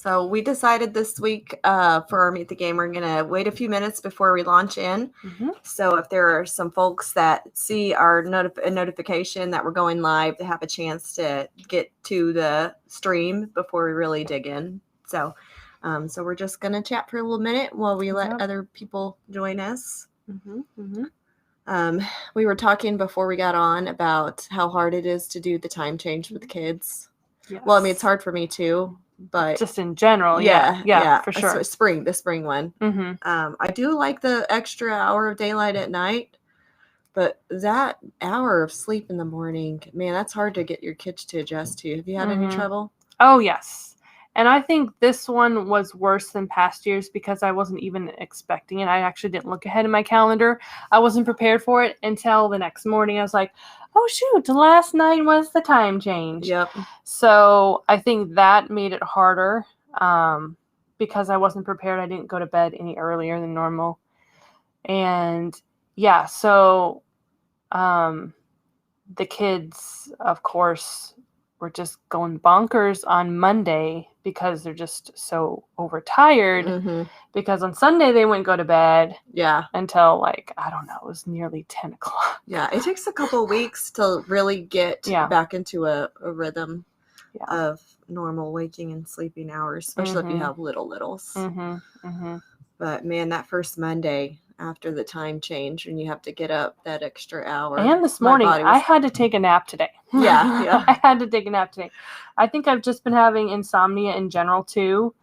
So we decided this week for our Meet the Game, we're going to wait a few minutes before we launch in. Mm-hmm. So if there are some folks that see our notification that we're going live, they have a chance to get to the stream before we really dig in. So we're just going to chat for a little minute while we let other people join us. Mm-hmm. Mm-hmm. We were talking before we got on about how hard it is to do the time change with kids. Yes. Well, I mean, it's hard for me too. But just in general, yeah, for sure. The spring one. Mm-hmm. I do like the extra hour of daylight at night, but that hour of sleep in the morning, man, that's hard to get your kids to adjust to. Have you had any trouble? Oh, yes. And I think this one was worse than past years because I wasn't even expecting it. I actually didn't look ahead in my calendar. I wasn't prepared for it until the next morning. I was like, oh, shoot, last night was the time change. Yep. So I think that made it harder because I wasn't prepared. I didn't go to bed any earlier than normal. And, yeah, so the kids, of course, were just going bonkers on Monday because they're just so overtired. Mm-hmm. Because on Sunday they wouldn't go to bed. Yeah. Until it was nearly 10 o'clock. Yeah, it takes a couple of weeks to really get back into a rhythm of normal waking and sleeping hours, especially if you have littles. Mm-hmm. Mm-hmm. But man, that first Monday after the time change, when you have to get up that extra hour. And this morning, I had to take a nap today. Yeah. I had to take a nap today. I think I've just been having insomnia in general, too.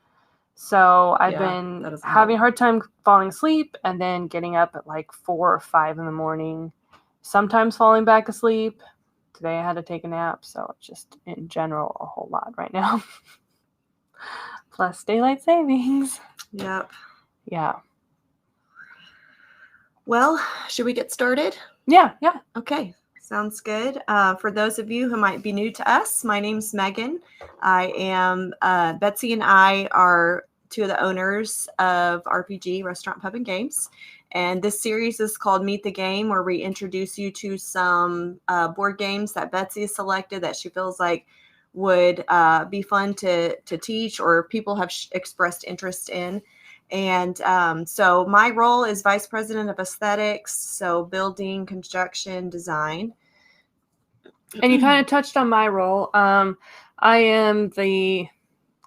So I've been having a hard time falling asleep and then getting up at 4 or 5 in the morning, sometimes falling back asleep. Today I had to take a nap, so it's just in general a whole lot right now. Plus daylight savings. Yep. Yeah. Well, should we get started? Yeah. Okay, sounds good. For those of you who might be new to us, my name's Meghan. I am, Betsy and I are two of the owners of RPG, Restaurant, Pub, and Games. And this series is called Meet the Game, where we introduce you to some board games that Betsy has selected that she feels like would be fun to teach or people have expressed interest in. And so my role is Vice President of Aesthetics, so building, construction, design. And you kind of touched on my role. I am the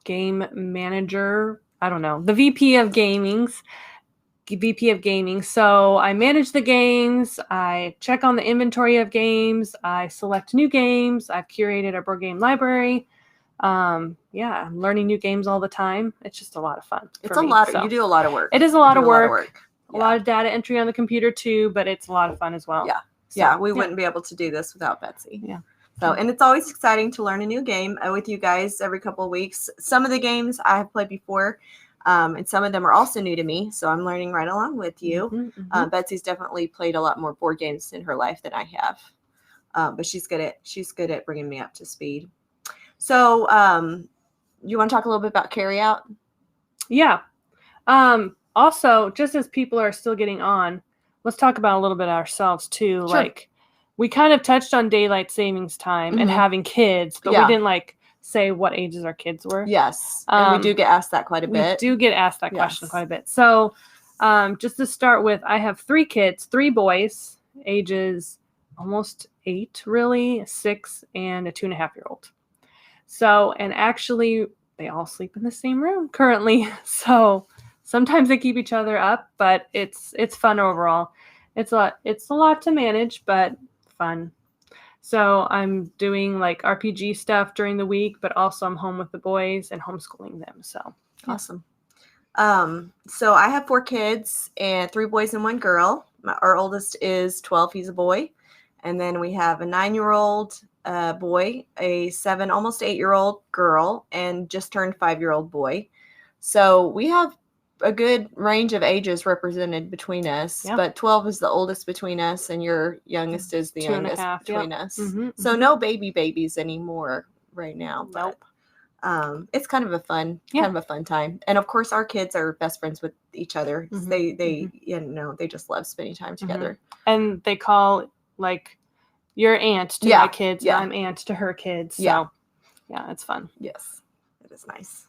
game manager. I don't know, the VP of Gaming. So I manage the games. I check on the inventory of games. I select new games. I've curated our board game library. I'm learning new games all the time. It's just a lot of fun. It's a lot. You do a lot of work. It is a lot of work. A lot of data entry on the computer too, but it's a lot of fun as well. Yeah. We wouldn't be able to do this without Betsy. Yeah. So, and it's always exciting to learn a new game with you guys every couple of weeks. Some of the games I have played before, and some of them are also new to me. So I'm learning right along with you. Mm-hmm. Betsy's definitely played a lot more board games in her life than I have, but she's good at bringing me up to speed. So, you want to talk a little bit about carryout? Yeah. Also, just as people are still getting on, let's talk about a little bit ourselves too. Sure. We kind of touched on daylight savings time and having kids, but we didn't say what ages our kids were. Yes. And we do get asked that quite a bit. We do get asked that question quite a bit. So, just to start with, I have 3 kids, 3 boys, ages almost 8, really, 6, and a 2.5-year-old. So, and actually, they all sleep in the same room currently. So sometimes they keep each other up, but it's fun overall. It's a lot to manage, but fun. So I'm doing RPG stuff during the week, but also I'm home with the boys and homeschooling them. So awesome. So I have 4 kids and 3 boys and 1 girl. Our oldest is 12. He's a boy. And then we have a 9-year-old boy, a 7, almost 8-year-old girl, and just turned 5-year-old boy. So we have a good range of ages represented between us, but 12 is the oldest between us, and your youngest is the youngest between us. Mm-hmm, so no babies anymore right now. Nope. But it's kind of a fun time. And of course, our kids are best friends with each other. Mm-hmm. They just love spending time together. And they call your aunt to my kids, and I'm aunt to her kids. So, yeah, it's fun. Yes, it is nice.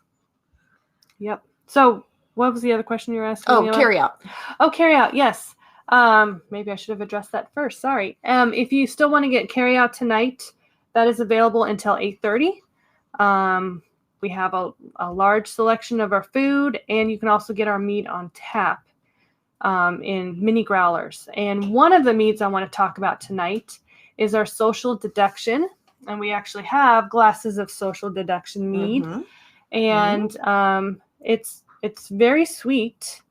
Yep. So what was the other question you were asking? Oh, carry out. Oh, carry out. Yes. Maybe I should have addressed that first. Sorry. If you still want to get carry out tonight, that is available until 8:30. We have a large selection of our food, and you can also get our meat on tap in mini growlers. And one of the meats I want to talk about tonight is our social deduction. And we actually have glasses of social deduction mead. Mm-hmm. And it's very sweet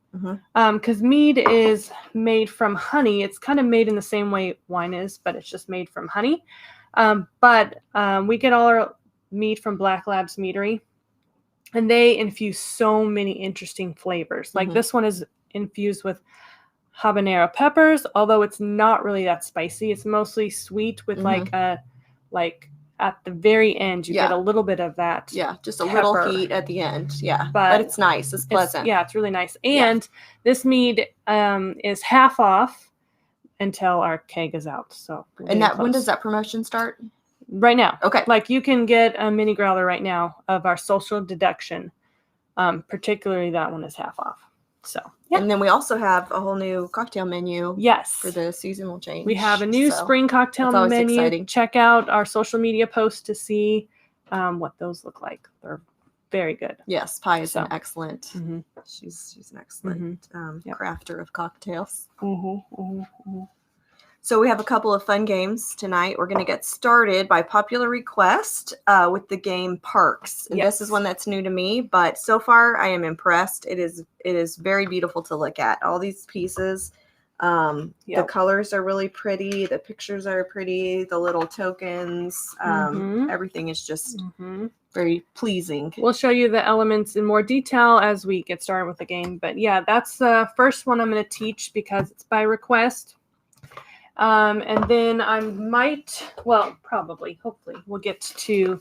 because mead is made from honey. It's kind of made in the same way wine is, but it's just made from honey. But we get all our mead from Black Labs Meadery, and they infuse so many interesting flavors. Like this one is infused with habanero peppers, although it's not really that spicy. It's mostly sweet with like at the very end you get a little bit of that. Yeah, just a little heat at the end. Yeah, but it's nice. It's pleasant. It's really nice. And this mead is half off until our keg is out. So when does that promotion start? Right now. Okay. Like you can get a mini growler right now of our social deduction. Particularly that one is half off. So yeah. And then we also have a whole new cocktail menu. Yes. For the seasonal change. We have a new spring cocktail menu. Exciting. Check out our social media posts to see what those look like. They're very good. Yes, Pie is an excellent. She's an excellent crafter of cocktails. So we have a couple of fun games tonight. We're going to get started by popular request with the game Parks. And this is one that's new to me, but so far I am impressed. It is very beautiful to look at. All these pieces, the colors are really pretty. The pictures are pretty. The little tokens, everything is just very pleasing. We'll show you the elements in more detail as we get started with the game. But yeah, that's the first one I'm going to teach because it's by request. And then I might, hopefully we'll get to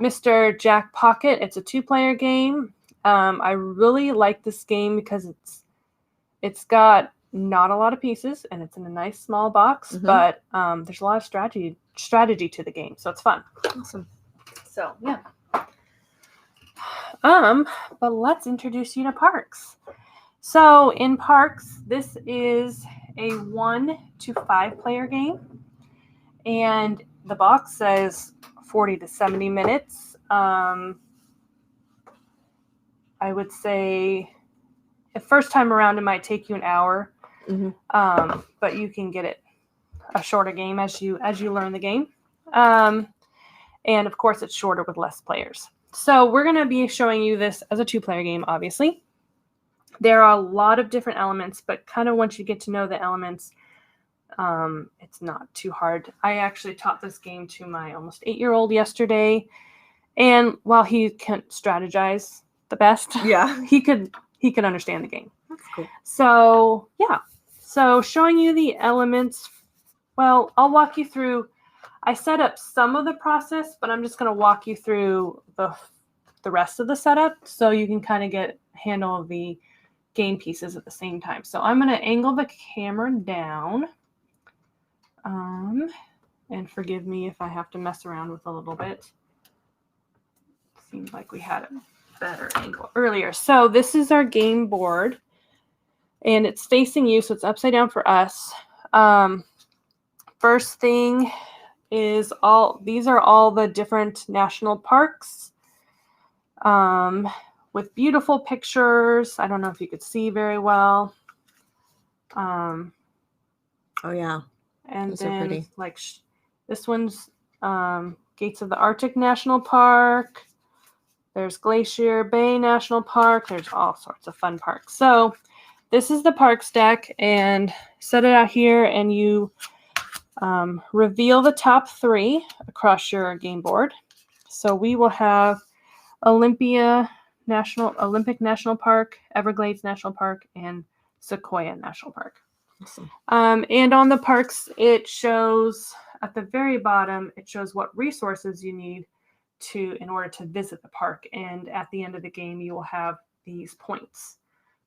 Mr. Jack Pocket. It's a 2-player game. I really like this game because it's got not a lot of pieces and it's in a nice small box, but there's a lot of strategy to the game, so it's fun. Awesome. So yeah. But let's introduce you to Parks. So in Parks, this is a 1 to 5 player game, and the box says 40 to 70 minutes. I would say the first time around it might take you an hour, but you can get it a shorter game as you learn the game, and of course it's shorter with less players. So we're going to be showing you this as a 2-player game, obviously. There are a lot of different elements, but kind of once you get to know the elements, it's not too hard. I actually taught this game to my almost 8-year-old yesterday, and while he can't strategize the best, he could understand the game. That's cool. So yeah, so showing you the elements. Well, I'll walk you through. I set up some of the process, but I'm just going to walk you through the rest of the setup so you can kind of get a handle of the game pieces at the same time. So I'm going to angle the camera down. And forgive me if I have to mess around with a little bit. Seems like we had a better angle earlier. So this is our game board, and it's facing you, so it's upside down for us. First thing is these are all the different national parks. With beautiful pictures. I don't know if you could see very well. Oh yeah. And those then are pretty. Like this one's Gates of the Arctic National Park. There's Glacier Bay National Park. There's all sorts of fun parks. So this is the parks deck, and set it out here, and you reveal the top 3 across your game board. So we will have Olympic National Park, Everglades National Park, and Sequoia National Park. Awesome. And on the parks, it shows at the very bottom, it shows what resources you need in order to visit the park. And at the end of the game, you will have these points.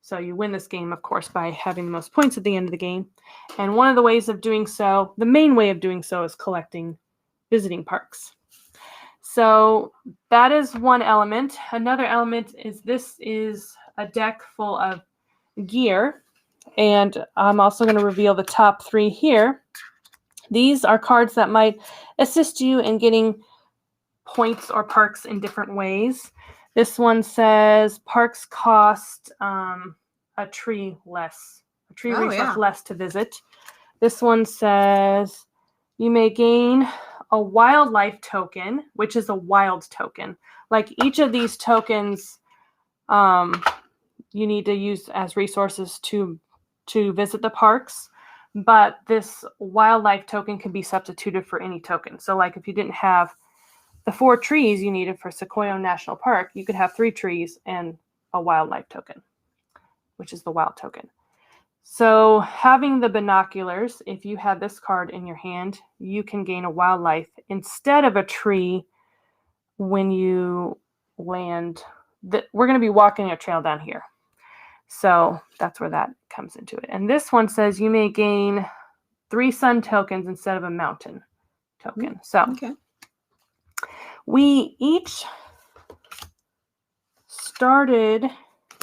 So you win this game, of course, by having the most points at the end of the game. And one of the ways of doing so, the main way of doing so, is collecting visiting parks. So that is one element. Another element is this is a deck full of gear. And I'm also going to reveal the top 3 here. These are cards that might assist you in getting points or perks in different ways. This one says parks cost a tree resource less to visit. This one says you may gain a wildlife token, which is a wild token. Like each of these tokens you need to use as resources to visit the parks, but this wildlife token can be substituted for any token. So like if you didn't have the 4 trees you needed for Sequoia National Park, you could have 3 trees and a wildlife token, which is the wild token. So having the binoculars, if you have this card in your hand, you can gain a wildlife instead of a tree when you land. We're going to be walking a trail down here. So that's where that comes into it. And this one says you may gain 3 sun tokens instead of a mountain token. So we each started,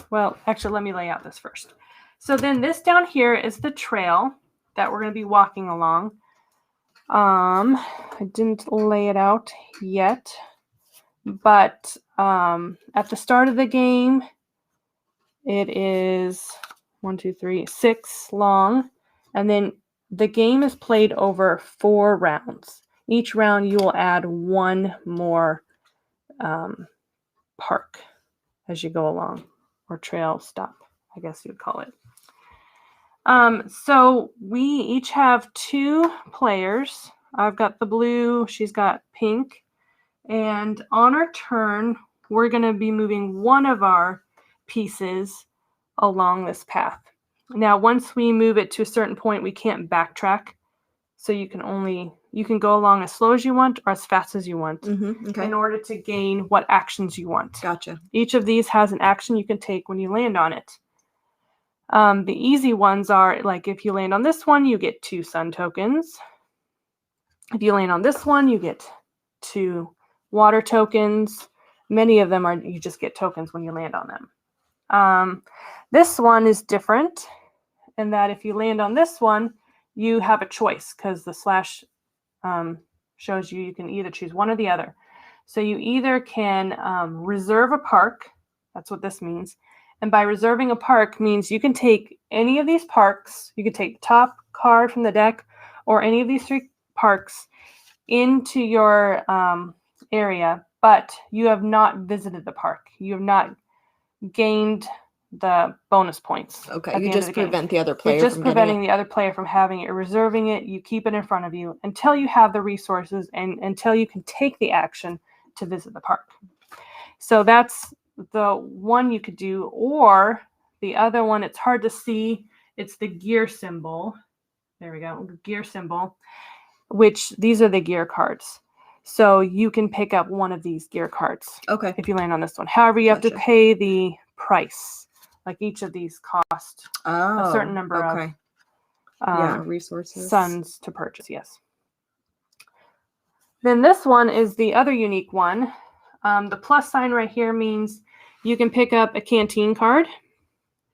well, actually, let me lay out this first. So then this down here is the trail that we're going to be walking along. I didn't lay it out yet, but at the start of the game, it is 6 long, and then the game is played over 4 rounds. Each round you will add 1 more park as you go along, or trail stop, I guess you would call it. So we each have 2 players. I've got the blue, she's got pink, and on our turn, we're going to be moving one of our pieces along this path. Now, once we move it to a certain point, we can't backtrack. So you can go along as slow as you want or as fast as you want in order to gain what actions you want. Gotcha. Each of these has an action you can take when you land on it. The easy ones are, like if you land on this one, you get 2 sun tokens. If you land on this one, you get 2 water tokens. Many of them are, you just get tokens when you land on them. This one is different in that if you land on this one, you have a choice because the slash shows you can either choose one or the other. So you either can reserve a park. That's what this means. And by reserving a park means you can take any of these parks. You can take the top card from the deck or any of these 3 parks into your area, but you have not visited the park. You have not gained the bonus points. Okay, you just prevent the other player. You're just preventing the other player from having it. You're reserving it. You keep it in front of you until you have the resources and until you can take the action to visit the park. So that's the one you could do, or the other one, it's hard to see. It's the gear symbol. There we go, gear symbol, which these are the gear cards. So you can pick up one of these gear cards. Okay. If you land on this one. However, you have to pay the price. Like each of these cost a certain number of resources. suns to purchase, yes. Then this one is the other unique one. The plus sign right here means you can pick up a canteen card,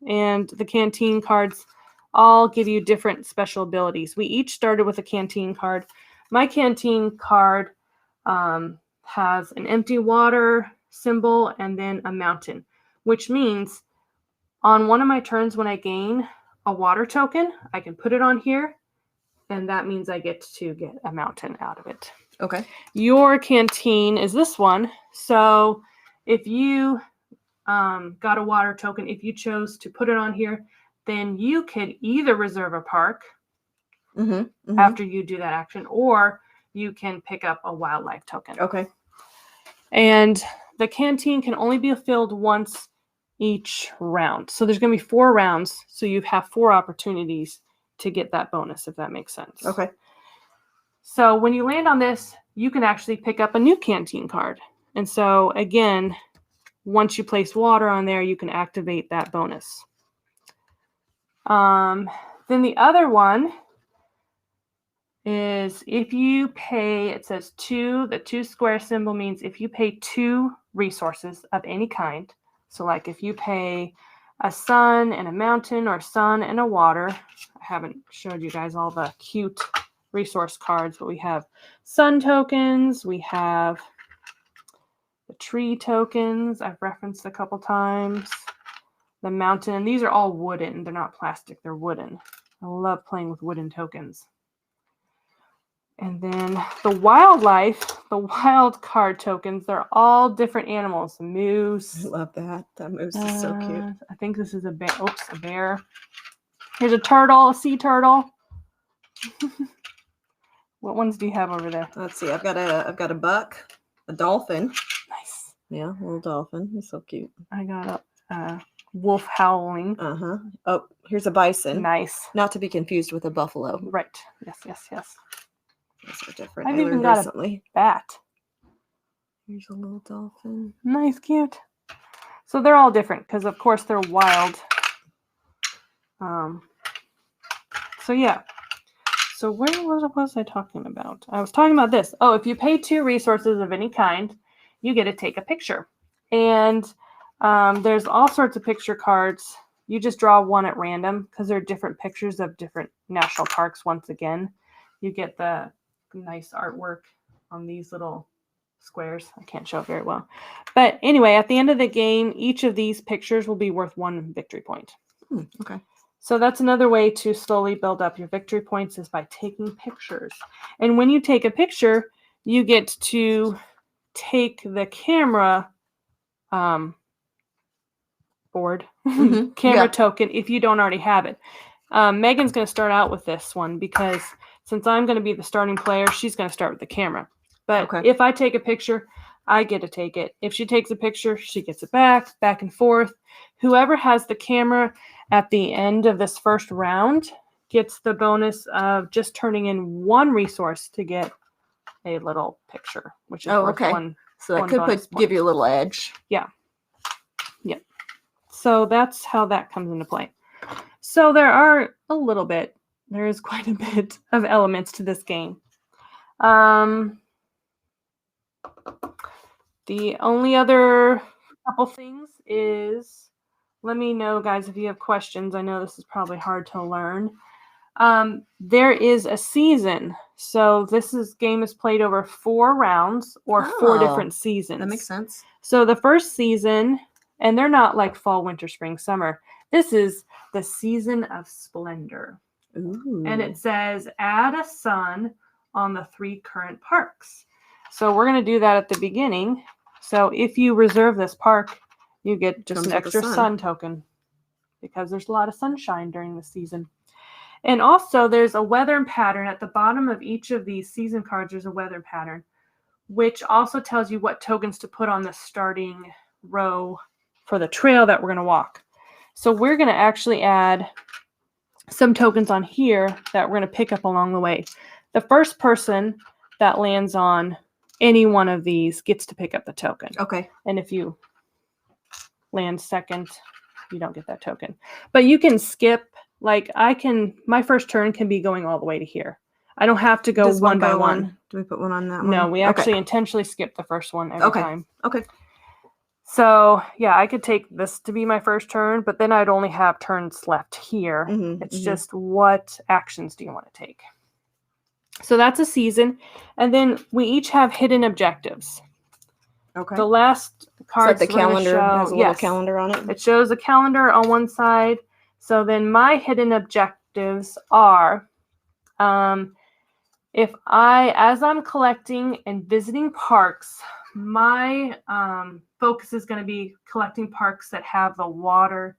and the canteen cards all give you different special abilities. We each started with a canteen card. My canteen card has an empty water symbol and then a mountain, which means on one of my turns when I gain a water token, I can put it on here, and that means I get to get a mountain out of it. Okay. Your canteen is this one. So if you got a water token, if you chose to put it on here, then you could either reserve a park after you do that action, or you can pick up a wildlife token. Okay. And the canteen can only be filled once each round. So there's going to be 4 rounds. So you have 4 opportunities to get that bonus, if that makes sense. Okay. So when you land on this, you can actually pick up a new canteen card. And so again, once you place water on there, you can activate that bonus. Then the other one is if you pay, it says the 2 square symbol means if you pay 2 resources of any kind. So like if you pay a sun and a mountain or sun and a water. I haven't showed you guys all the cute resource cards, but we have sun tokens, we have the tree tokens I've referenced a couple times, the mountain, and these are all wooden. They're not plastic, they're wooden. I love playing with wooden tokens. And then the wildlife, the wild card tokens, they're all different animals. A moose. I love that. That moose is so cute. I think this is a bear. Oops, a bear. Here's a turtle, a sea turtle. What ones do you have over there? Let's see. I've got a buck, a dolphin. Nice. Yeah, a little dolphin. He's so cute. I got a wolf howling. Oh, here's a bison. Nice. Not to be confused with a buffalo. Right. Yes. Those are different. I've even got recently. A bat. Here's a little dolphin. Nice, cute. So they're all different because, of course, they're wild. So yeah. So where was I talking about? I was talking about this. Oh, if you pay 2 resources of any kind, you get to take a picture. And there's all sorts of picture cards. You just draw one at random because they're different pictures of different national parks. Once again, you get the nice artwork on these little squares. I can't show it very well. But anyway, at the end of the game, each of these pictures will be worth 1 victory point. Okay. So that's another way to slowly build up your victory points is by taking pictures. And when you take a picture, you get to take the camera board, camera token if you don't already have it. Megan's going to start out with this one because since I'm going to be the starting player, she's going to start with the camera. But if I take a picture, I get to take it. If she takes a picture, she gets it back and forth. Whoever has the camera at the end of this first round gets the bonus of just turning in 1 resource to get a little picture, which is worth 1. So that could give you a little edge. Yeah. So that's how that comes into play. So there is quite a bit of elements to this game. The only other couple things is, let me know, guys, if you have questions. I know this is probably hard to learn. There is a season. So game is played over 4 rounds or 4 different seasons. That makes sense. So the first season, and they're not like fall, winter, spring, summer. This is the season of Splendor. Ooh. And it says add a sun on the 3 current parks. So we're going to do that at the beginning. So if you reserve this park, you get just an extra sun token because there's a lot of sunshine during the season. And also there's a weather pattern at the bottom of each of these season cards. There's a weather pattern, which also tells you what tokens to put on the starting row for the trail that we're going to walk. So we're going to actually add some tokens on here that we're going to pick up along the way. The first person that lands on any one of these gets to pick up the token. Okay. And if you land second, you don't get that token. But you can skip, my first turn can be going all the way to here. I don't have to go one by one. Do we put one on that one? No, we actually intentionally skip the first one every time. Okay. So, yeah, I could take this to be my first turn, but then I'd only have turns left here. It's just what actions do you want to take? So that's a season. And then we each have hidden objectives. Okay. The last card the calendar has a little calendar on it. It shows a calendar on one side. So then my hidden objectives are as I'm collecting and visiting parks, my focus is going to be collecting parks that have the water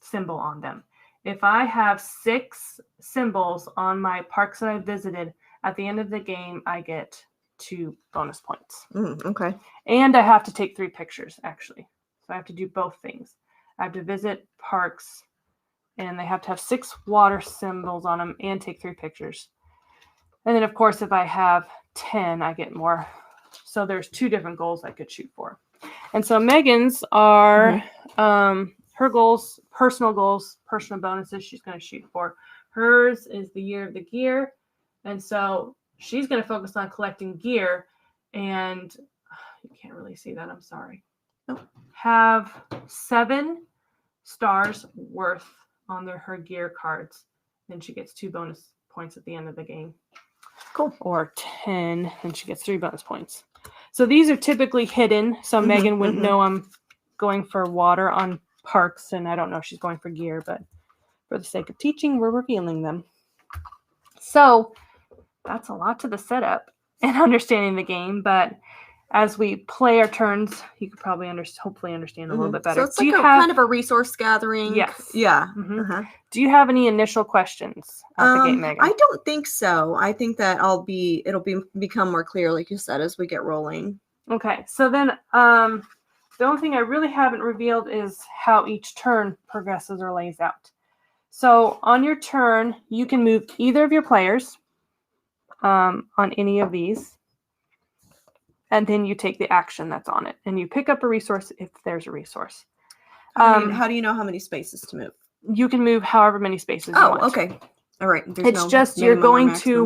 symbol on them. If I have 6 symbols on my parks that I visited, at the end of the game, I get 2 bonus points. Okay. And I have to take 3 pictures, actually. So I have to do both things. I have to visit parks, and they have to have 6 water symbols on them and take 3 pictures. And then, of course, if I have 10, I get more. So there's 2 different goals I could shoot for. And so Megan's are her goals, personal bonuses she's going to shoot for. Hers is the year of the gear. And so she's going to focus on collecting gear, and you can't really see that. I'm sorry. Oh. Have 7 stars worth on her gear cards. Then she gets 2 bonus points at the end of the game. Cool. Or 10, and she gets 3 bonus points. So these are typically hidden, so Megan wouldn't know I'm going for water on parks, and I don't know if she's going for gear, but for the sake of teaching, we're revealing them. So that's a lot to the setup and understanding the game, but as we play our turns, you could probably hopefully understand a little bit better. So it's like kind of a resource gathering. Yes. Yeah. Do you have any initial questions at the game, Megan? I don't think so. I think that it'll become more clear, like you said, as we get rolling. Okay. So then the only thing I really haven't revealed is how each turn progresses or lays out. So on your turn, you can move either of your players on any of these. And then you take the action that's on it. And you pick up a resource if there's a resource. How do you know how many spaces to move? You can move however many spaces you want. Oh, okay. All right. It's just you're going to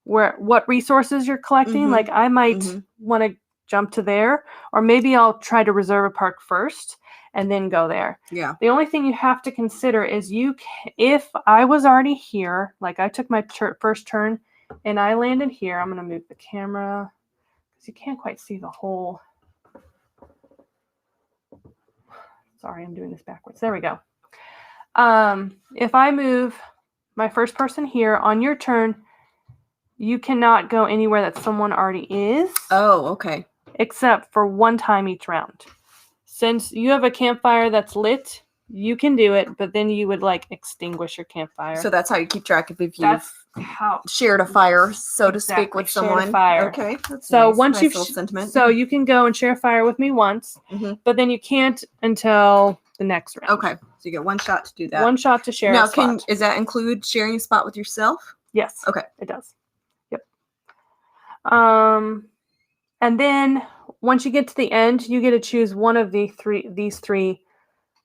what resources you're collecting. Like I might want to jump to there, or maybe I'll try to reserve a park first and then go there. Yeah. The only thing you have to consider is if I was already here, like I took my first turn and I landed here, I'm going to move the camera because you can't quite see the whole. Sorry, I'm doing this backwards. There we go. If I move my first person here on your turn, you cannot go anywhere that someone already is. Oh, okay. Except for one time each round. Since you have a campfire that's lit, you can do it, but then you would like extinguish your campfire. So that's how you keep track of if you've how shared a fire, so to speak, with someone. Fire. Okay. That's so nice. Once you've sentiment. So you can go and share a fire with me once, but then you can't until the next round. Okay. So you get one shot to do that. One shot to share a spot. Does that include sharing a spot with yourself? Yes. Okay. It does. Yep. And then once you get to the end, you get to choose one of these three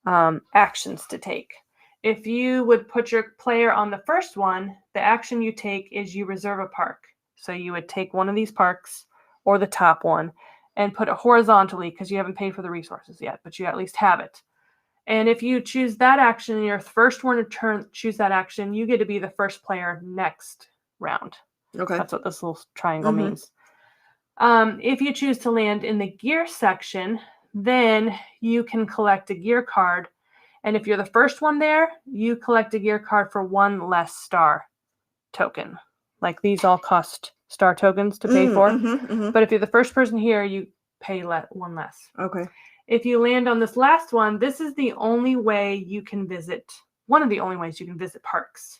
actions to take. If you would put your player on the first one, the action you take is you reserve a park. So you would take one of these parks or the top one and put it horizontally because you haven't paid for the resources yet, but you at least have it. And if you choose that action and you're the first one to choose that action, you get to be the first player next round. Okay. That's what this little triangle means. If you choose to land in the gear section, then you can collect a gear card. And if you're the first one there, you collect a gear card for one less star token. Like these all cost star tokens to pay for. But if you're the first person here, you pay one less. Okay. If you land on this last one, this is the only way you can visit, one of the only ways you can visit parks.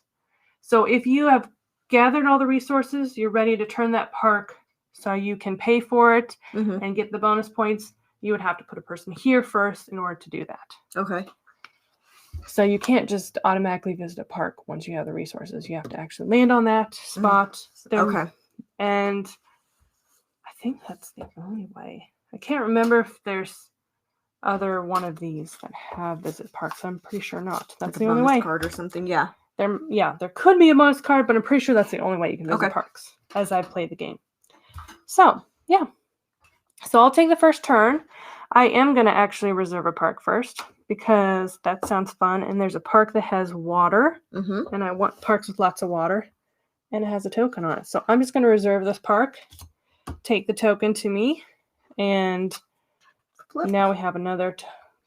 So if you have gathered all the resources, you're ready to turn that park so you can pay for it and get the bonus points, you would have to put a person here first in order to do that. Okay. So you can't just automatically visit a park once you have the resources. You have to actually land on that spot. Okay. And I think that's the only way. I can't remember if there's other one of these that have visit parks. I'm pretty sure not. That's the only way. Card or something. Yeah. There could be a bonus card, but I'm pretty sure that's the only way you can visit parks as I've played the game. So, yeah. So I'll take the first turn. I am going to actually reserve a park first because that sounds fun. And there's a park that has water. And I want parks with lots of water. And it has a token on it. So I'm just going to reserve this park. Take the token to me. And now we have another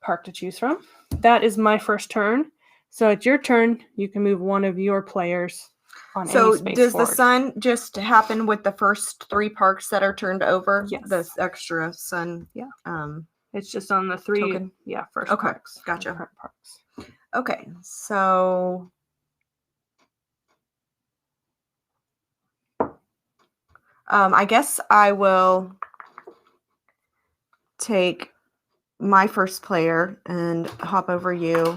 park to choose from. That is my first turn. So it's your turn. You can move one of your players on any space does forward. the sun just happen with the first 3 parks that are turned over? Yes. The extra sun. Yeah. It's just on the 3 token. First okay. parks. Gotcha. Parks. Okay. So I guess I will take my first player and hop over you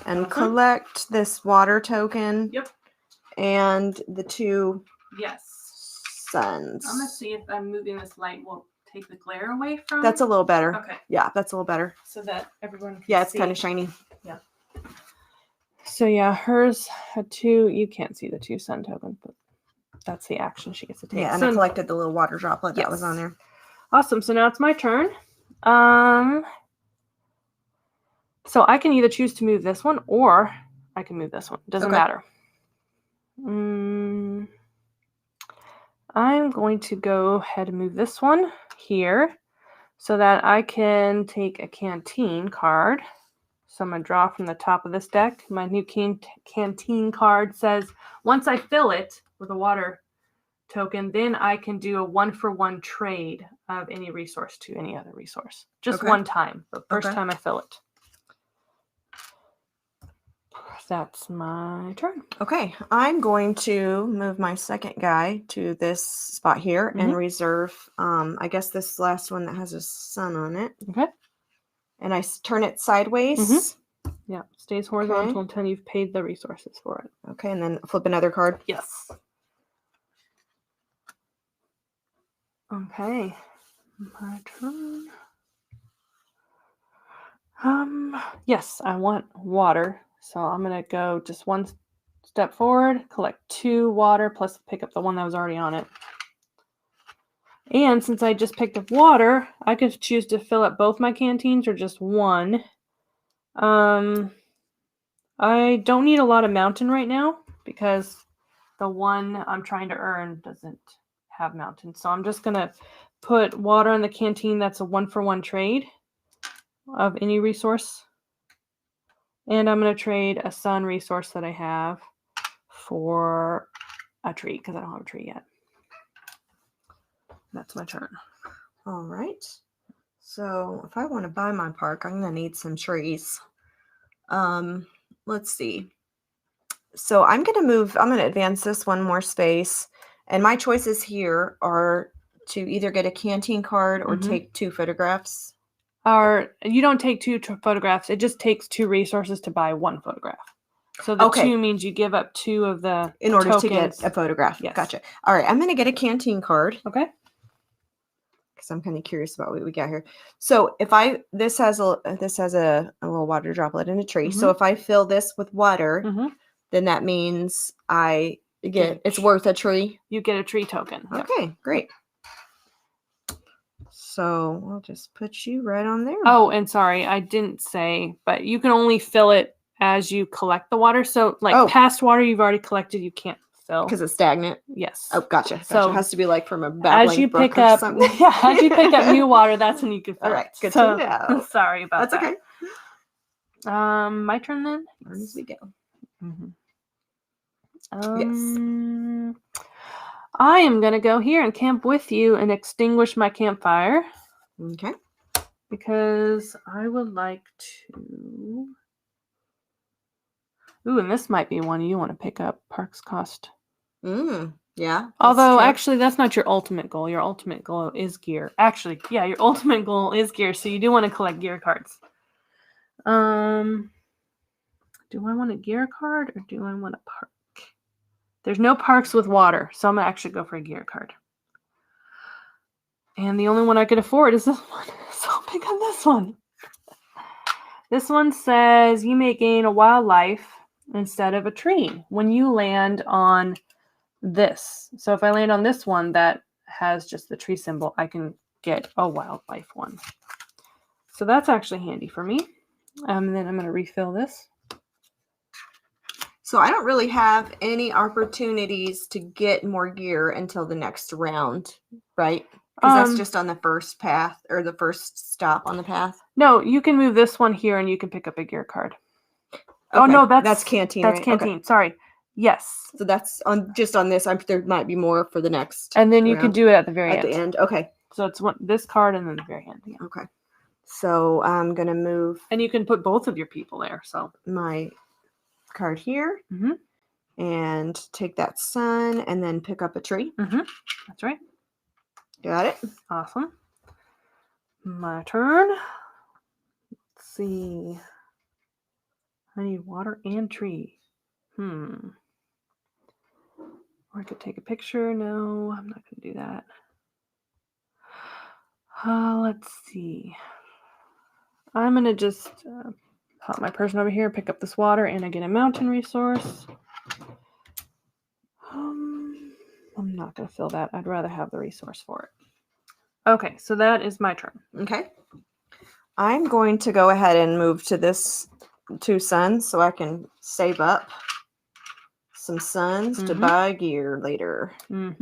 and collect this water token. Yep. And the 2 suns. I'm going to see if I'm moving this light will take the glare away from That's a little better. Okay. Yeah, that's a little better. So that everyone can Yeah, it's see. kind of shiny. Yeah. So yeah, hers had 2. You can't see the 2 sun tokens, but that's the action she gets to take. Yeah, and so, I collected the little water droplet that was on there. Awesome. So now it's my turn. So I can either choose to move this one or I can move this one. Doesn't matter. I'm going to go ahead and move this one here so that I can take a Canteen card. So I'm going to draw from the top of this deck. My new Canteen card says, once I fill it with a water token, then I can do a 1-for-1 trade of any resource to any other resource. Just one time, the first time I fill it. That's my turn. Okay, I'm going to move my second guy to this spot here and reserve, I guess this last one that has a sun on it. Okay. And I turn it sideways. Yeah, stays horizontal until you've paid the resources for it. Okay, and then flip another card. Yes. Okay, my turn. Yes, I want water. So I'm going to go just one step forward, collect 2 water, plus pick up the one that was already on it. And since I just picked up water, I could choose to fill up both my canteens or just one. I don't need a lot of mountain right now because the one I'm trying to earn doesn't have mountain. So I'm just going to put water in the canteen. That's a 1-for-1 trade of any resource. And I'm going to trade a sun resource that I have for a tree because I don't have a tree yet. That's my turn. All right. So if I want to buy my park, I'm going to need some trees. Let's see. So I'm going to advance this one more space. And my choices here are to either get a Canteen card or take 2 photographs. You don't take 2 photographs. It just takes 2 resources to buy 1 photograph. So the 2 means you give up 2 of the in order tokens. to get a photograph. Yes. Gotcha. All right, I'm going to get a Canteen card. Okay. Because I'm kind of curious about what we got here. So if this has a little water droplet in a tree. So if I fill this with water, then that means I get it's worth a tree. You get a tree token. Okay, great. So we'll just put you right on there. Oh, and sorry, I didn't say, but you can only fill it as you collect the water. So past water you've already collected, you can't fill. Because it's stagnant? Yes. Oh, gotcha. So it has to be like from a babbling as you pick up as you pick up new water, that's when you can fill. All right, good to know. Sorry about that. That's okay. My turn then? Learn as we go. Yes. I am going to go here and camp with you and extinguish my campfire. Okay. Because I would like to... Ooh, and this might be one you want to pick up. Parks cost. Yeah. Although, actually, that's not your ultimate goal. Your ultimate goal is gear. Actually, yeah, your ultimate goal is gear. So you do want to collect gear cards. Do I want a gear card or do I want a park? There's no parks with water, so I'm going to actually go for a gear card. And the only one I could afford is this one. So I'll pick up this one. This one says you may gain a wildlife instead of a tree when you land on this. So if I land on this one that has just the tree symbol, I can get a wildlife one. So that's actually handy for me. And then I'm going to refill this. So I don't really have any opportunities to get more gear until the next round, right? Because that's just on the first path or the first stop on the path. No, you can move this one here and you can pick up a gear card. Okay. Oh no, that's Canteen. That's right? Canteen. Okay. Sorry. Yes. So that's on this. There might be more for the next. And then you can do it at the very end. At the end. Okay. So it's this card and then the very end. Yeah. Okay. So I'm gonna move. And you can put both of your people there. So my card here and take that sun and then pick up a tree. That's right. Got it. Awesome. My turn. Let's see. I need water and tree. Or I could take a picture. No, I'm not going to do that. Let's see. I'm going to just pop my person over here, pick up this water, and I get a mountain resource. I'm not going to fill that. I'd rather have the resource for it. Okay, so that is my turn. Okay. I'm going to go ahead and move to this 2 suns so I can save up some suns to buy gear later. I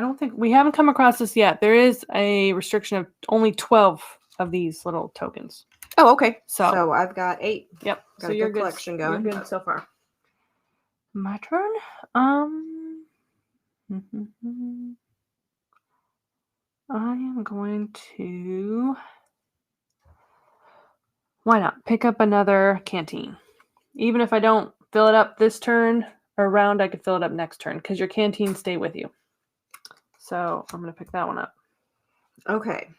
don't think we haven't come across this yet. There is a restriction of only 12 of these little tokens. Oh, okay. So I've got 8. Yep. Got so a you're good good. collection going. You're good so far. My turn. I am going to. Why not pick up another canteen? Even if I don't fill it up this turn or round, I could fill it up next turn because your canteens stay with you. So I'm going to pick that one up. Okay.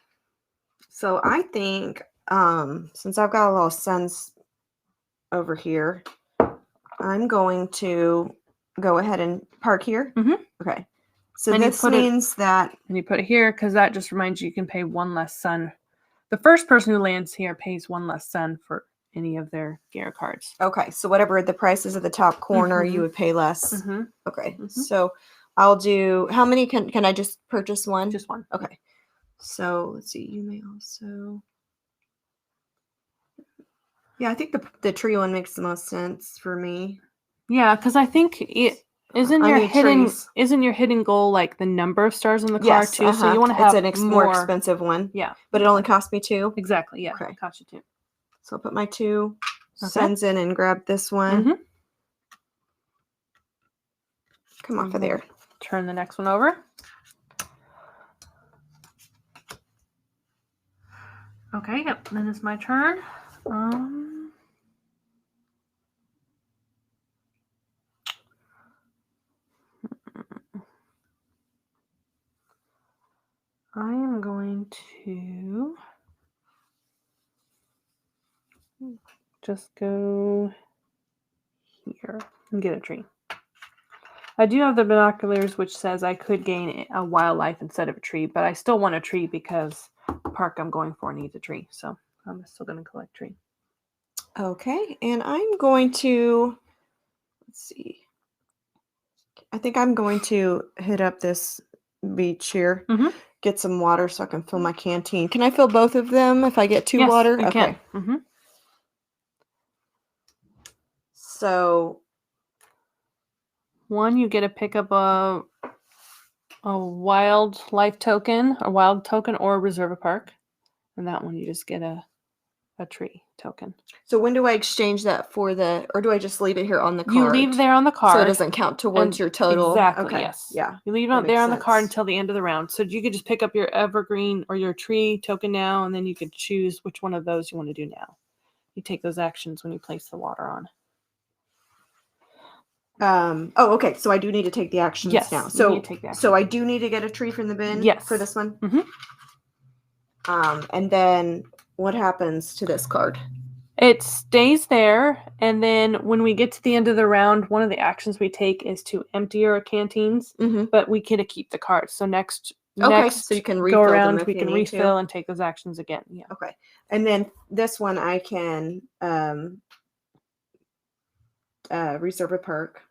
So I think since I've got a little suns over here, I'm going to go ahead and park here. Okay. So and this means that... And you put it here because that just reminds you can pay 1 less sun. The first person who lands here pays 1 less sun for any of their gear cards. Okay. So whatever the price is at the top corner, you would pay less. Okay. So I'll do... How many can I just purchase one? Just one. Okay. So let's see. You may also... Yeah, I think the tree one makes the most sense for me. Yeah, because I think it... Isn't your hidden goal like the number of stars on the card too? So you want to have it's more expensive one. Yeah, but it only cost me 2. Exactly. Yeah, okay. It cost you 2. So I'll put my 2 suns in and grab this one. Come off of there. Turn the next one over. Okay. Yep. Then it's my turn. I am going to just go here and get a tree. I do have the binoculars, which says I could gain a wildlife instead of a tree, but I still want a tree because the park I'm going for needs a tree. So I'm still going to collect tree. Okay, and I'm going to, let's see. I think I'm going to hit up this beach here. Get some water so I can fill my canteen. Can I fill both of them if I get 2 water? You can. So one, you get to pick up a wildlife token, a wild token, or reserve a park. And that one you just get a tree token. So when do I exchange that for or do I just leave it here on the card? You leave there on the card. So it doesn't count towards your total? Exactly, okay. Yes. Yeah. You leave it there on the card until the end of the round. So you could just pick up your evergreen or your tree token now, and then you could choose which one of those you want to do now. You take those actions when you place the water on. Oh, okay. So I do need to take the actions now. So, you need to take the actions. So I do need to get a tree from the bin for this one? And then what happens to this card? It stays there, and then when we get to the end of the round, one of the actions we take is to empty our canteens, but we get to keep the cards. So next so you can refill go around, them if we can refill and take those actions again. Yeah. Okay. And then this one I can reserve a perk.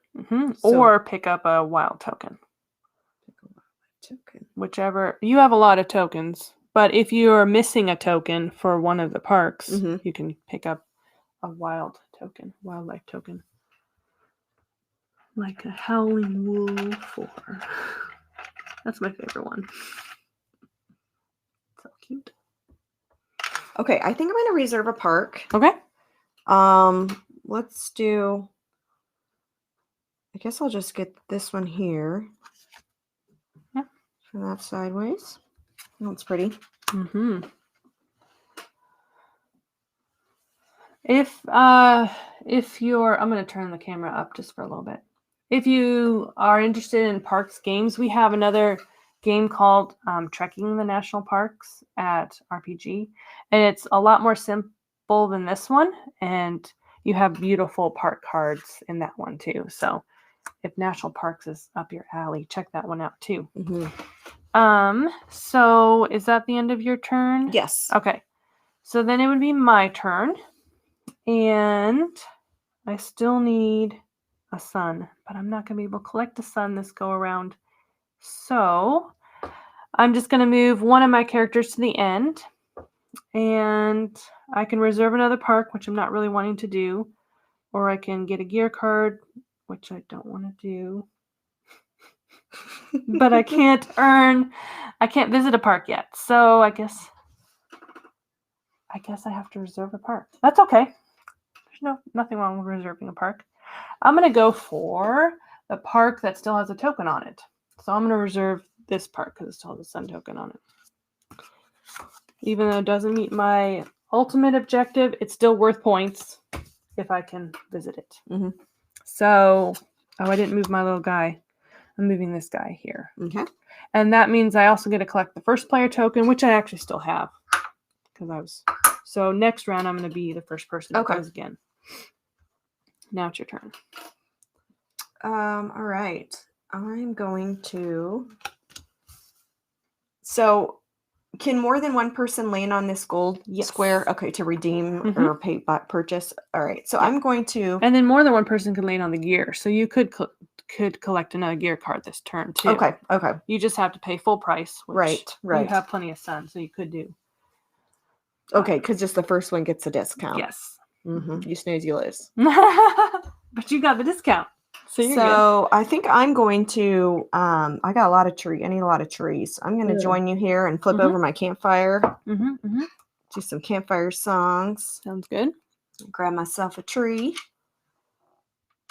Or pick up a wild token. Whichever. You have a lot of tokens. But if you are missing a token for one of the parks, you can pick up a wildlife token. Like a howling wolf that's my favorite one. So cute. Okay, I think I'm going to reserve a park. Okay. Let's do... I guess I'll just get this one here. Yeah. Turn that sideways. That's pretty. If you're, I'm going to turn the camera up just for a little bit. If you are interested in parks games, we have another game called Trekking the National Parks at RPG, and it's a lot more simple than this one, and you have beautiful park cards in that one too. So if National Parks is up your alley, check that one out too. So is that the end of your turn? Yes. Okay. So then it would be my turn. And I still need a sun, but I'm not going to be able to collect a sun this go around. So I'm just going to move one of my characters to the end, and I can reserve another park, which I'm not really wanting to do, or I can get a gear card, which I don't want to do. But I can't visit a park yet. So I guess I have to reserve a park. That's okay. There's nothing wrong with reserving a park. I'm going to go for the park that still has a token on it. So I'm going to reserve this park because it still has a sun token on it. Even though it doesn't meet my ultimate objective, it's still worth points if I can visit it. Mm-hmm. So, I didn't move my little guy. I'm moving this guy here. Okay. And that means I also get to collect the first player token, which I actually still have. So next round, I'm going to be the first person that goes again. Now it's your turn. All right. I'm going to... So, can more than one person land on this gold square? Okay, to redeem or pay purchase. All right. So I'm going to... And then more than one person can land on the gear. So you could collect another gear card this turn, too. Okay. You just have to pay full price. Which Right. You have plenty of sun, so you could do. Okay, because just the first one gets a discount. Yes. Mm-hmm. You snooze, you lose. But you got the discount. So you're good. I think I'm going to, I got a lot of I need a lot of trees. I'm going to join you here and flip over my campfire. Do some campfire songs. Sounds good. Grab myself a tree.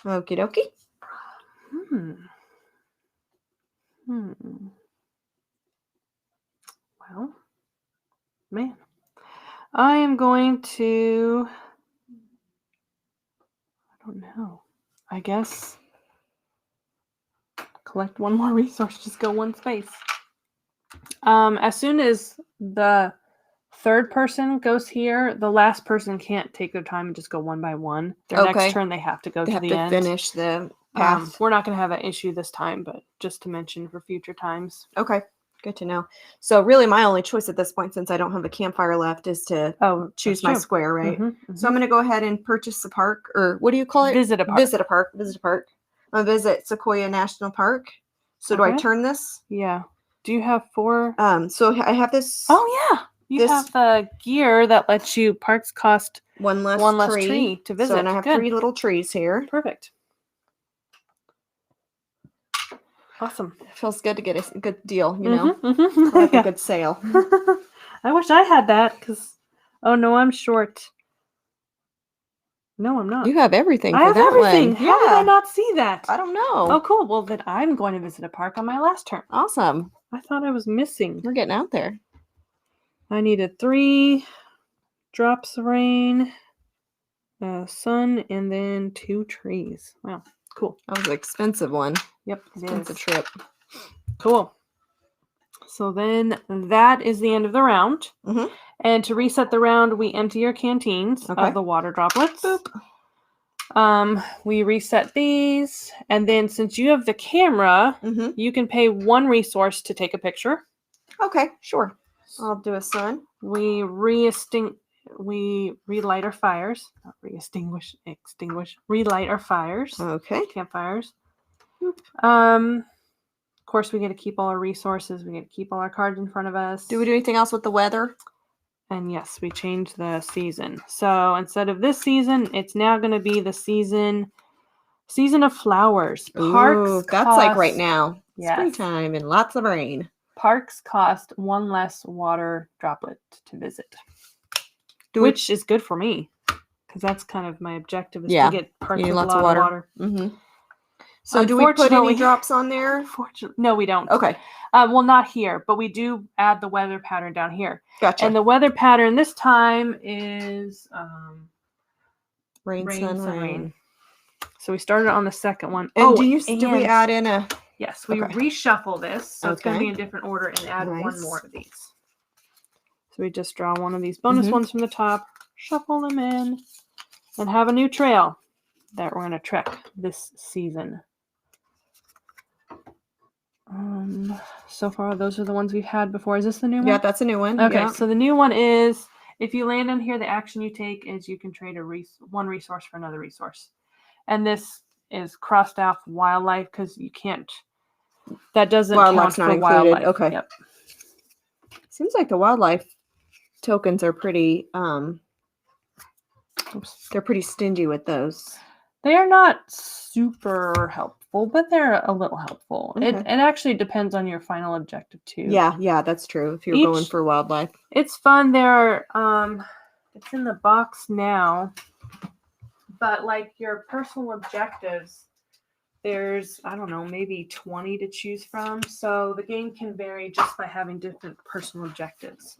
Okie dokie. Well, man. I am going to, I don't know. I guess collect one more resource, just go one space. As soon as the third person goes here, the last person can't take their time and just go one by one. Their next turn, they have to go to the end. Finish the path. We're not going to have that issue this time, but just to mention for future times. Okay. Good to know. So really my only choice at this point, since I don't have a campfire left, is to choose my square, right? So I'm going to go ahead and purchase the park, or what do you call it? Visit a park. Visit a park. I'm going to visit Sequoia National Park. So do I turn this? Yeah. Do you have 4? So I have this. Oh, yeah. You have the gear that lets you, parks cost one less tree to visit. So, and I have 3 little trees here. Perfect. Awesome. It feels good to get a good deal, you know? Like a good sale. I wish I had that because, oh no, I'm short. No, I'm not. You have everything for I have that everything. one. How did I not see that? I don't know. Oh, cool. Well, then I'm going to visit a park on my last turn. Awesome. I thought I was missing. We're getting out there. I needed 3 drops of rain, sun, and then 2 trees. Wow. Cool. That was an expensive one. Yep. Expensive trip. Cool. So then that is the end of the round. And to reset the round, we empty your canteens of the water droplets. Boop. We reset these. And then since you have the camera, you can pay 1 resource to take a picture. Okay, sure. I'll do a sun. We relight our fires. Not extinguish. Relight our fires. Okay. Campfires. Of course, we get to keep all our resources. We get to keep all our cards in front of us. Do we do anything else with the weather? And yes, we changed the season. So instead of this season, it's now going to be the season of flowers. Ooh, that's like right now. Yes. Springtime and lots of rain. Parks cost 1 less water droplet to visit, which is good for me because that's kind of my objective is to get parks with lots of water. So do we put any drops on there? No, we don't. Okay. Well, not here, but we do add the weather pattern down here. Gotcha. And the weather pattern this time is rain, sun, rain. So we started on the second one. And do we add in a... Yes, we reshuffle this. So it's going to be in a different order and add 1 more of these. So we just draw one of these bonus ones from the top, shuffle them in, and have a new trail that we're going to trek this season. So far, those are the ones we've had before. Is this the new one? Yeah, that's a new one. Okay, so the new one is, if you land on here, the action you take is you can trade 1 resource for another resource. And this is crossed off wildlife because you can't. That doesn't Wildlife's count not for included. wildlife. Okay. Yep. Seems like the wildlife tokens are pretty Oops. they're pretty stingy with those. They are not super helpful, but they're a little helpful. Okay. It actually depends on your final objective too. Yeah, that's true. If you're going for wildlife. It's fun. There are it's in the box now. But like your personal objectives, there's, I don't know, maybe 20 to choose from. So the game can vary just by having different personal objectives.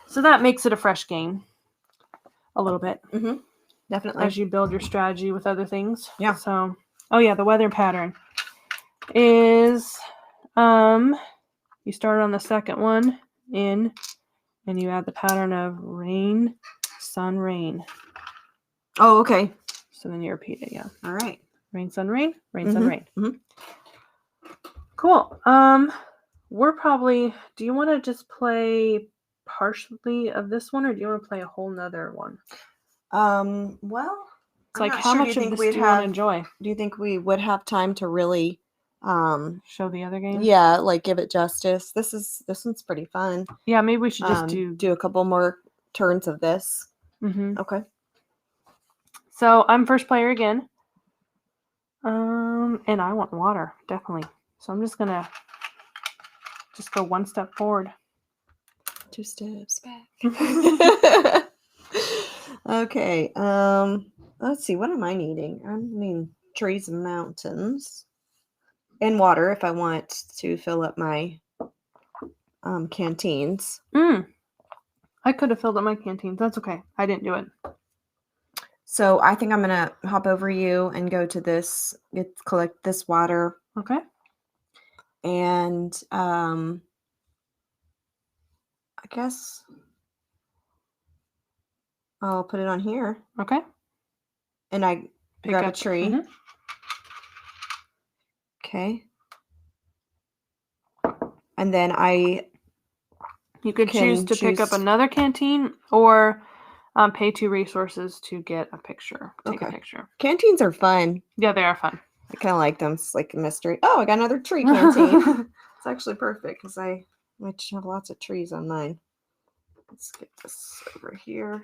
So that makes it a fresh game a little bit. Mm-hmm. Definitely. As you build your strategy with other things. Yeah. So, the weather pattern is, you start on the second one and you add the pattern of rain, sun, rain. Oh, okay. So then you repeat it, yeah. All right. Rain, sun, rain, Mm-hmm. sun, rain. Mm-hmm. Cool. We're probably, do you want to just play partially of this one or do you want to play a whole nother one? Well, it's like how much of this do you want to enjoy? Do you think we would have time to really show the other game? Yeah, like give it justice. This one's pretty fun. Yeah, maybe we should just do a couple more turns of this. Mm-hmm. Okay. So I'm first player again. And I want water, definitely. So I'm just gonna go one step forward. 2 steps back. Okay. Let's see. What am I needing? I mean, trees and mountains, and water if I want to fill up my canteens. I could have filled up my canteens. That's okay. I didn't do it. So I think I'm gonna hop over you and go to this. Collect this water. Okay. And I guess I'll put it on here. Okay. And I grab a tree. Mm-hmm. Okay. And then you could choose to pick up another canteen or pay 2 resources to get a picture. Take a picture. Canteens are fun. Yeah, they are fun. I kind of like them. It's like a mystery. Oh, I got another tree canteen. It's actually perfect because I might have lots of trees on mine. Let's get this over here.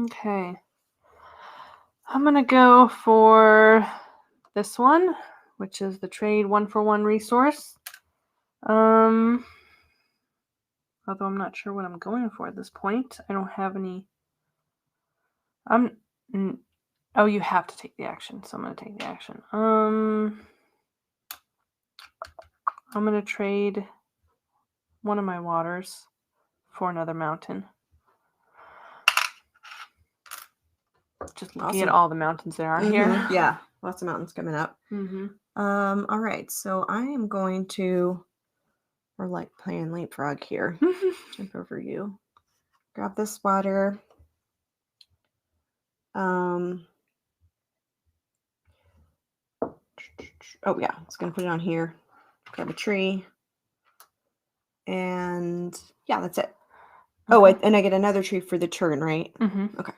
Okay. I'm going to go for this one, which is the trade 1-for-1 resource. Although I'm not sure what I'm going for at this point. I don't have any. Oh, you have to take the action, so I'm going to take the action. I'm going to trade one of my waters for another mountain. Just looking at all the mountains there are here. Yeah, lots of mountains coming up. Mm-hmm. All right, so I am going to, we're like playing leapfrog here. Jump over you. Grab this water. Oh yeah, I was gonna put it on here. Grab a tree. And yeah, that's it. Oh, and I get another tree for the turn, right? Mm-hmm. Okay.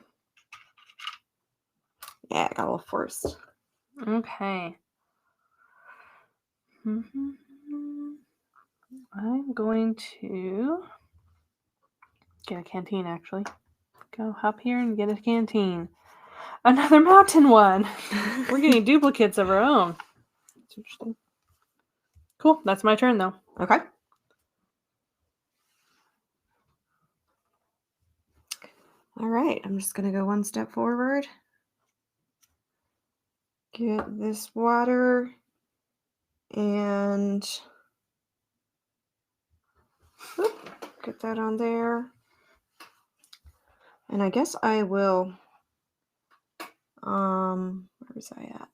Yeah, I got a little forced. Okay. I'm going to get a canteen, actually. Go hop here and get a canteen. Another mountain one. We're getting duplicates of our own. That's interesting. Cool. That's my turn, though. Okay. All right. I'm just going to go one step forward. Get this water. And get that on there. And I guess I will, where was I at?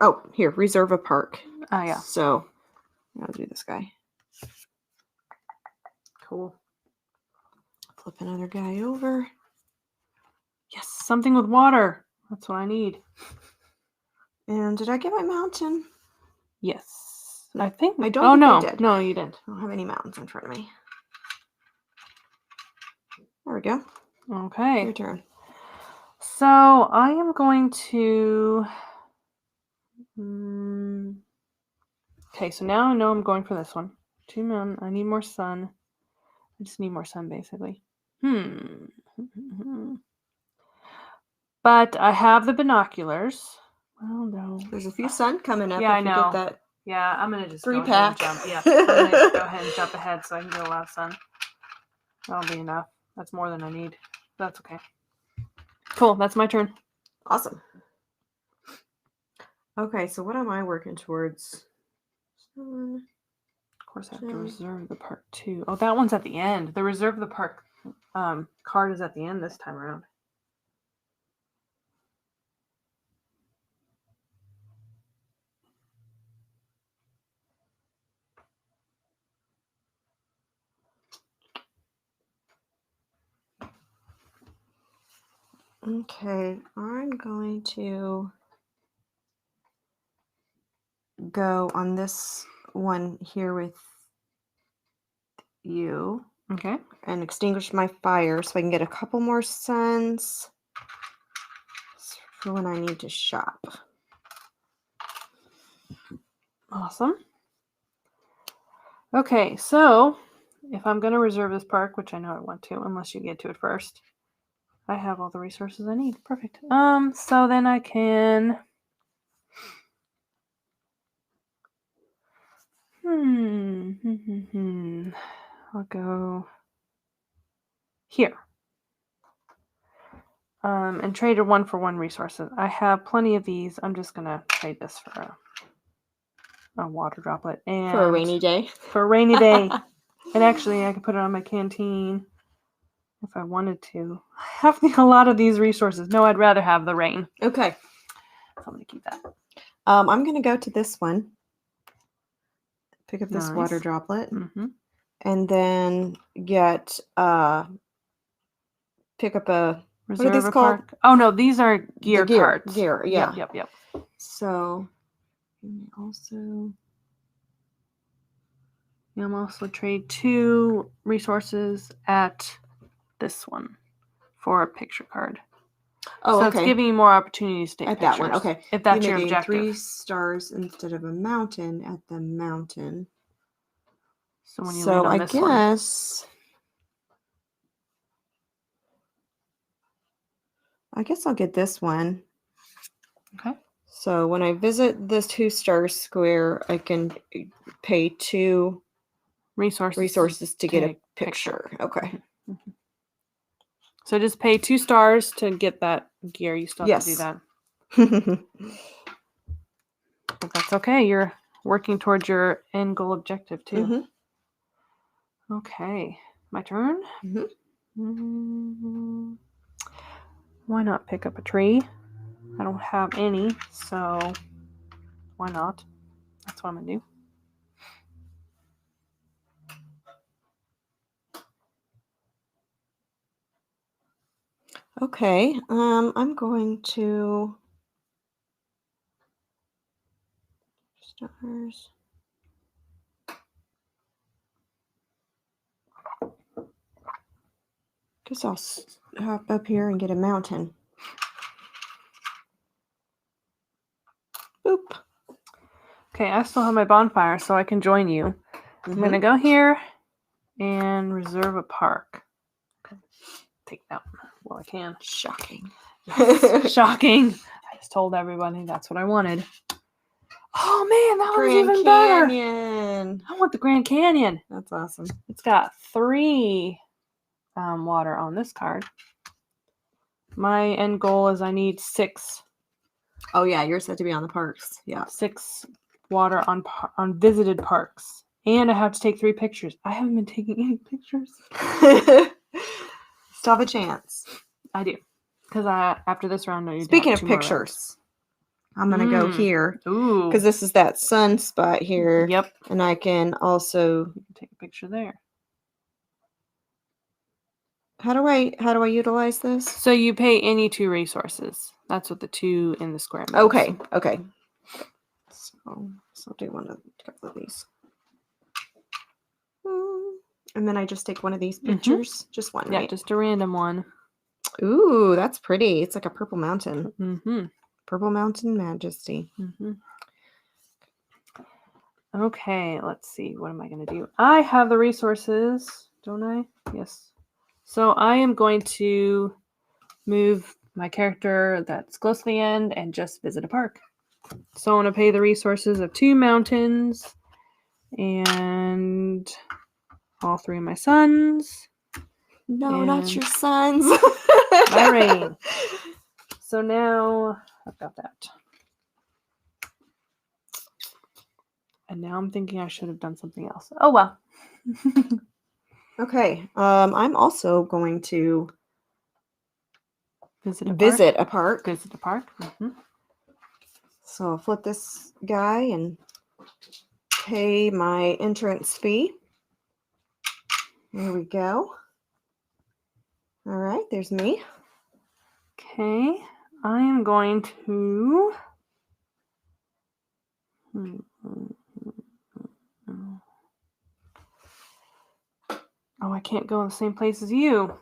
Oh, here, reserve a park. Oh, yeah. So I'll do this guy. Cool. Flip another guy over. Yes, something with water. That's what I need. And did I get my mountain? Yes. I think. I don't think I did. No, you didn't. I don't have any mountains in front of me. There we go. Okay. Your turn. So I am going to. Okay, so now I know I'm going for this one. 2 moon. I need more sun. I just need more sun, basically. But I have the binoculars. Well, no. There's a few sun coming up. Yeah, I if you know. get that. Yeah, I'm gonna just 3-pack. go ahead and jump. Yeah, I'm gonna go ahead and jump ahead so I can get a lot of sun. That'll be enough. That's more than I need. That's okay. Cool. That's my turn. Awesome. Okay, so what am I working towards? Of course, I have to reserve the park too. Oh, that one's at the end. The reserve the park card is at the end this time around. Okay, I'm going to go on this one here with you. Okay. And extinguish my fire so I can get a couple more suns for when I need to shop. Awesome. Okay, so if I'm going to reserve this park, which I know I want to, unless you get to it first, I have all the resources I need. Perfect. So then I can. I'll go here. And trade a 1-for-1 resources. I have plenty of these. I'm just gonna trade this for a water droplet and For a rainy day. For a rainy day. And actually, I could put it on my canteen if I wanted to. I have a lot of these resources. No, I'd rather have the rain. Okay. So I'm gonna keep that. I'm gonna go to this one. Pick up this Nice. water droplet. Mm-hmm. And then get pick up a Reserve what are these a called? park. Oh no, these are gear cards. Gear, yeah. Yep. So also You'll also trade 2 resources at this one for a picture card. Oh, so okay. It's giving you more opportunities to take at pictures. that one. Okay. If that's you your gain objective. 3 stars instead of a mountain at the mountain. So when you land on this one. I guess I'll get this one. Okay. So when I visit this 2-star square, I can pay 2 resources to get a picture. Okay. Mm-hmm. So just pay 2 stars to get that gear. You still have to do that. But that's okay. You're working towards your end goal objective too. Mm-hmm. Okay. My turn? Mm-hmm. Why not pick up a tree? I don't have any, so why not? That's what I'm going to do. Okay, I'm going to stars. Guess I'll hop up here and get a mountain. Boop. Okay, I still have my bonfire, so I can join you. I'm going to go here and reserve a park. Okay. Take that one. Well, I can. Shocking. Yes. Shocking. I just told everybody that's what I wanted. Oh, man, that one's even better. Grand Canyon. I want the Grand Canyon. That's awesome. It's got 3 water on this card. My end goal is I need 6. Oh, yeah, you're set to be on the parks. Yeah. 6 water on visited parks. And I have to take 3 pictures. I haven't been taking any pictures. Still have a chance. I do. Because after this round, I need Speaking to of have 2 more pictures, I'm going to go here. Ooh. Because this is that sun spot here. Yep. And I can also... You can take a picture there. How do I utilize this? So you pay any 2 resources. That's what the 2 in the square means. Okay. So I'll do a couple of these. And then I just take one of these pictures. Just one, Yeah, right? just a random one. Ooh, that's pretty. It's like a purple mountain. Mm-hmm. Purple Mountain Majesty. Mm-hmm. Okay, let's see. What am I going to do? I have the resources, don't I? Yes. So I am going to move my character that's close to the end and just visit a park. So I'm going to pay the resources of 2 mountains and all 3 of my sons. No, not And your sons. my rain. So now I've got that. And now I'm thinking I should have done something else. Oh, well. Okay. I'm also going to Visit a park. visit a park. Visit a park. Mm-hmm. So I'll flip this guy and pay my entrance fee. There we go. All right, there's me. Okay. I am going to... Oh, I can't go in the same place as you.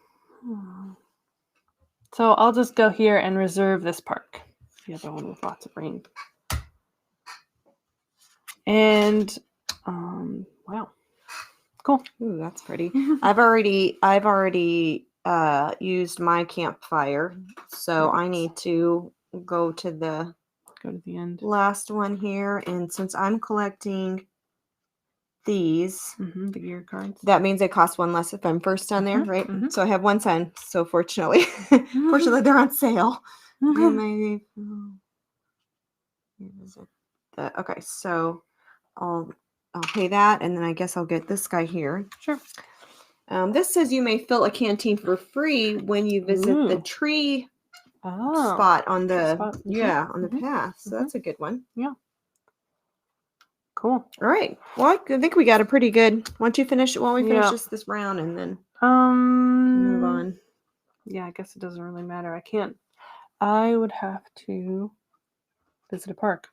So I'll just go here and reserve this park. The other one with lots of rain. And, wow. Cool. Ooh, that's pretty. I've already used my campfire, so I need to go to the end. Last one here, and since I'm collecting these, The gear cards. that means it costs 1 less if I'm first on there, right? mhm. So I have 1 cent. So fortunately, they're on sale. And okay, so I'll pay that, and then I guess I'll get this guy here. Sure. This says you may fill a canteen for free when you visit the tree spot on the on the path. So that's a good one. Yeah. Cool. All right. Well, I think we got a pretty good. Why don't you finish? Why don't we finish this round and then move on? Yeah, I guess it doesn't really matter. I can't. I would have to visit a park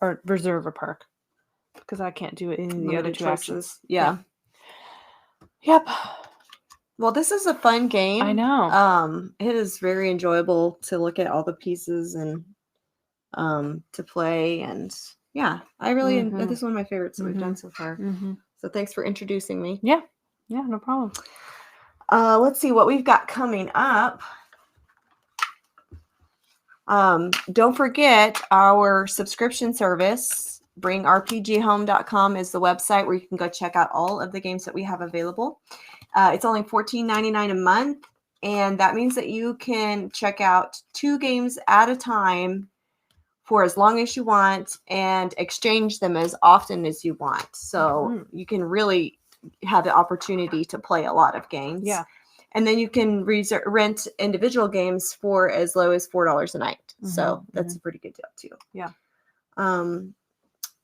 or reserve a park because I can't do it in the other 2 actions. Yeah. Yep. Well, this is a fun game. I know. It is very enjoyable to look at all the pieces and to play, and yeah, I really this is one of my favorites that we've done so far. So thanks for introducing me. Yeah, no problem. Let's see what we've got coming up. Don't forget our subscription service. BringRPGHome.com is the website where you can go check out all of the games that we have available. It's only $14.99 a month, and that means that you can check out 2 games at a time for as long as you want and exchange them as often as you want. So you can really have the opportunity to play a lot of games. Yeah. And then you can rent individual games for as low as $4 a night. So that's a pretty good deal too. Yeah.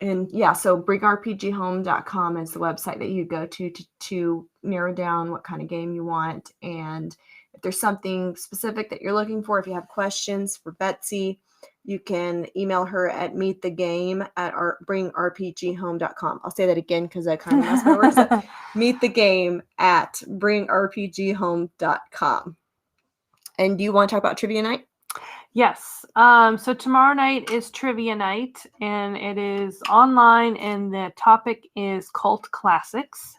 And yeah, so BringRPGHome.com is the website that you go to narrow down what kind of game you want. And if there's something specific that you're looking for, if you have questions for Betsy, you can email her at meetthegame@bringrpghome.com. I'll say that again because I kind of messed my words up. meetthegame@bringrpghome.com. And do you want to talk about trivia night? Yes. So tomorrow night is trivia night, and it is online, and the topic is cult classics.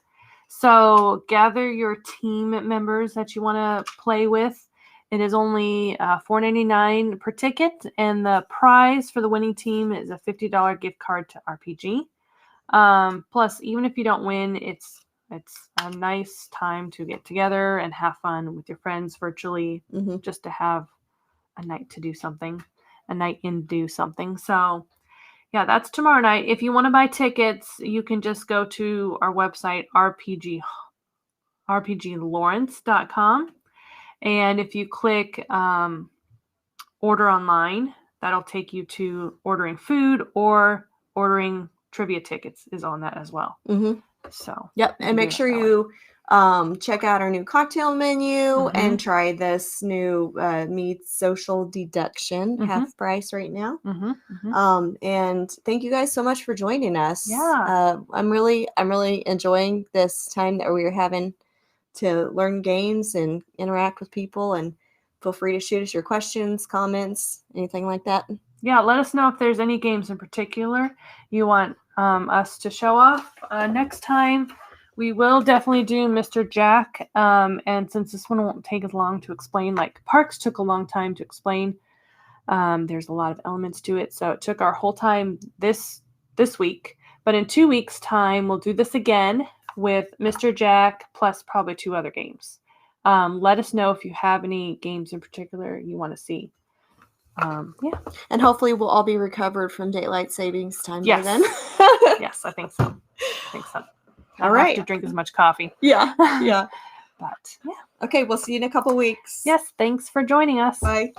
So gather your team members that you want to play with. It is only $4.99 per ticket, and the prize for the winning team is a $50 gift card to RPG. Plus, even if you don't win, it's a nice time to get together and have fun with your friends virtually, just to have a night to do something, a night in do something. So, yeah, that's tomorrow night. If you want to buy tickets, you can just go to our website, rpglawrence.com. And if you click order online, that'll take you to ordering food, or ordering trivia tickets is on that as well. So yep, and make sure you check out our new cocktail menu and try this new mead social deduction, half price right now. And thank you guys so much for joining us. Yeah, I'm really enjoying this time that we are having to learn games and interact with people. And feel free to shoot us your questions, comments, anything like that. Yeah, let us know if there's any games in particular you want us to show off. Next time, we will definitely do Mr. Jack. And since this one won't take as long to explain, like Parks took a long time to explain, there's a lot of elements to it. So it took our whole time this week. But in 2 weeks' time, we'll do this again with Mr. Jack plus probably 2 other games. Let us know if you have any games in particular you want to see. Yeah. And hopefully we'll all be recovered from daylight savings time by then. Yes, I think so. All right. Have to drink as much coffee. Yeah. Yeah. But yeah. Okay, we'll see you in a couple weeks. Yes, thanks for joining us. Bye.